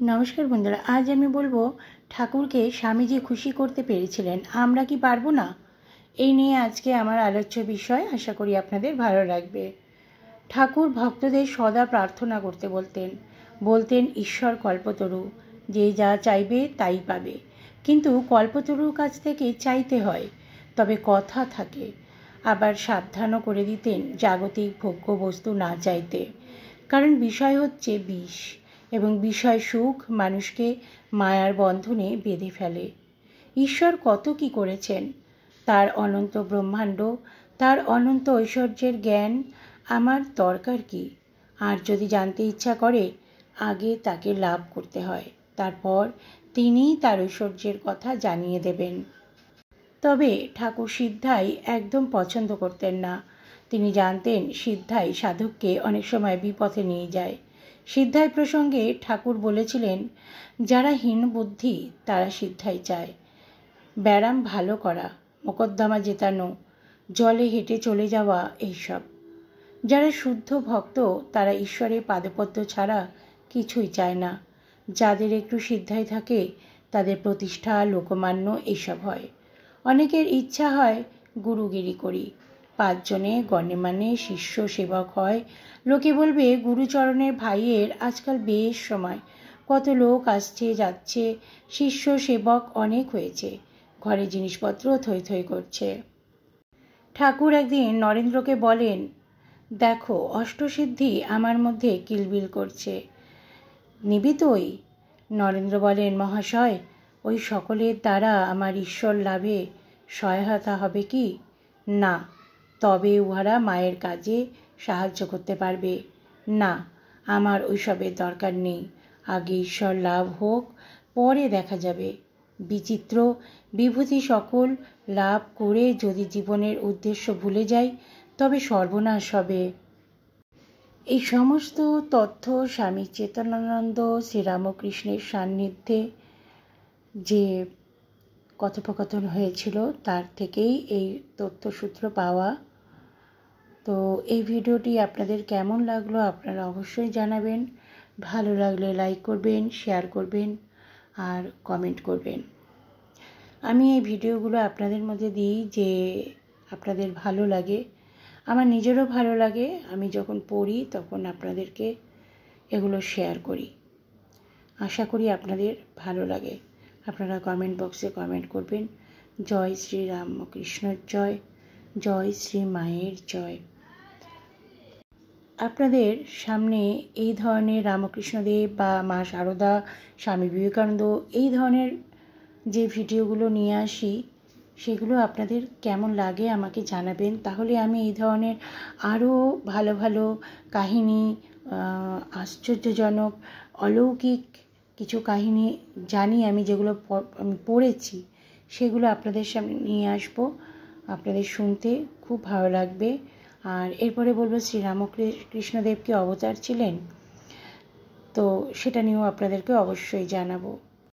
নমস্কার বন্ধুরা, আজ আমি বলবো ঠাকুরকে স্বামীজি খুশি করতে পেরেছিলেন, আমরা কি পারবো না? এই নিয়ে আজকে আমার আলোচ্য বিষয়। আশা করি আপনাদের ভালো লাগবে। ঠাকুর ভক্তদের সদা প্রার্থনা করতে বলতেন ঈশ্বর কল্পতরু, যে যা চাইবে তাই পাবে। কিন্তু কল্পতরুর কাছ থেকে চাইতে হয়, তবে কথা থাকে। আবার সাবধানও করে দিতেন জাগতিক ভোগ্য বস্তু না চাইতে, কারণ বিষয় হচ্ছে বিষ, এবং বিষয় সুখ মানুষকে মায়ার বন্ধনে বেঁধে ফেলে। ঈশ্বর কত কি করেছেন, তার অনন্ত ব্রহ্মাণ্ড, তার অনন্ত ঐশ্বর্যের জ্ঞান আমার দরকার কি? আর যদি জানতে ইচ্ছা করে, আগে তাকে লাভ করতে হয়, তারপর তিনিই তার ঐশ্বর্যের কথা জানিয়ে দেবেন। তবে ঠাকুর সিদ্ধাই একদম পছন্দ করতেন না। তিনি জানতেন সিদ্ধাই সাধককে অনেক সময় বিপথে নিয়ে যায়। সিদ্ধাই প্রসঙ্গে ঠাকুর বলেছিলেন, যারা হীন বুদ্ধি তারা সিদ্ধাই চায়। ব্যারাম ভালো করা, মোকদ্দমা জেতানো, জলে হেঁটে চলে যাওয়া, এইসব। যারা শুদ্ধ ভক্ত তারা ঈশ্বরের পাদপদ্ম ছাড়া কিছুই চায় না। যাদের একটু সিদ্ধাই থাকে তাদের প্রতিষ্ঠা, লোকমান্য এইসব হয়। অনেকের ইচ্ছা হয় গুরুগিরি করি, 5 জনে গণ্যমান্য শিষ্য সেবক হয়। লোকে বলবে গুরুচরণের ভাইয়ের আজকাল বেশ সময়, কত লোক আসছে যাচ্ছে, শিষ্য সেবক অনেক হয়েছে, ঘরে জিনিসপত্র থই থই করছে। ঠাকুর একদিন নরেন্দ্রকে বলেন, দেখো অষ্টসিদ্ধি আমার মধ্যে কিলবিল করছে, নিবি তুই? নরেন্দ্র বলেন, মহাশয়, ওই সকলের দ্বারা আমার ঈশ্বর লাভে সহায়তা হবে কি? না। তবে উহারা মায়ের কাজে সাহায্য করতে পারবে না। আমার ওইসবের দরকার নেই, আগে ঈশ্বর লাভ হোক, পরে দেখা যাবে। বিচিত্র বিভূতি সকল লাভ করে যদি জীবনের উদ্দেশ্য ভুলে যাই, তবে সর্বনাশ হবে। এই সমস্ত তথ্য স্বামী চেতনানন্দ শ্রীরামকৃষ্ণের সান্নিধ্যে যে কথোপকথন হয়েছিল তার থেকেই এই তথ্যসূত্র পাওয়া। তো এই ভিডিওটি আপনাদের কেমন লাগলো আপনারা অবশ্যই জানাবেন। ভালো লাগলে লাইক করবেন, শেয়ার করবেন আর কমেন্ট করবেন। আমি এই ভিডিওগুলো আপনাদের মধ্যে দিই যে আপনাদের ভালো লাগে, আমার নিজেরও ভালো লাগে। আমি যখন পড়ি তখন আপনাদেরকে এগুলো শেয়ার করি। আশা করি আপনাদের ভালো লাগে। আপনারা কমেন্ট বক্সে কমেন্ট করবেন। জয় শ্রী রামকৃষ্ণের জয়, জয় শ্রী মায়ের জয়। আপনাদের সামনে এই ধরনের রামকৃষ্ণদেব বা মা শারদা, স্বামী বিবেকানন্দ এই ধরনের যে ভিডিওগুলো নিয়ে আসি, সেগুলো আপনাদের কেমন লাগে আমাকে জানাবেন। তাহলে আমি এই ধরনের আরও ভালো ভালো কাহিনী, আশ্চর্যজনক অলৌকিক কিছু কাহিনী জানি আমি, যেগুলো আমি পড়েছি, সেগুলো আপনাদের সামনে নিয়ে আসবো। আপনাদের শুনতে খুব ভালো লাগবে। আর এরপরে বলবো শ্রীরামকৃষ্ণদেব কি অবতার ছিলেন, তো সেটা নিয়েও আপনাদেরকে অবশ্যই জানাবো।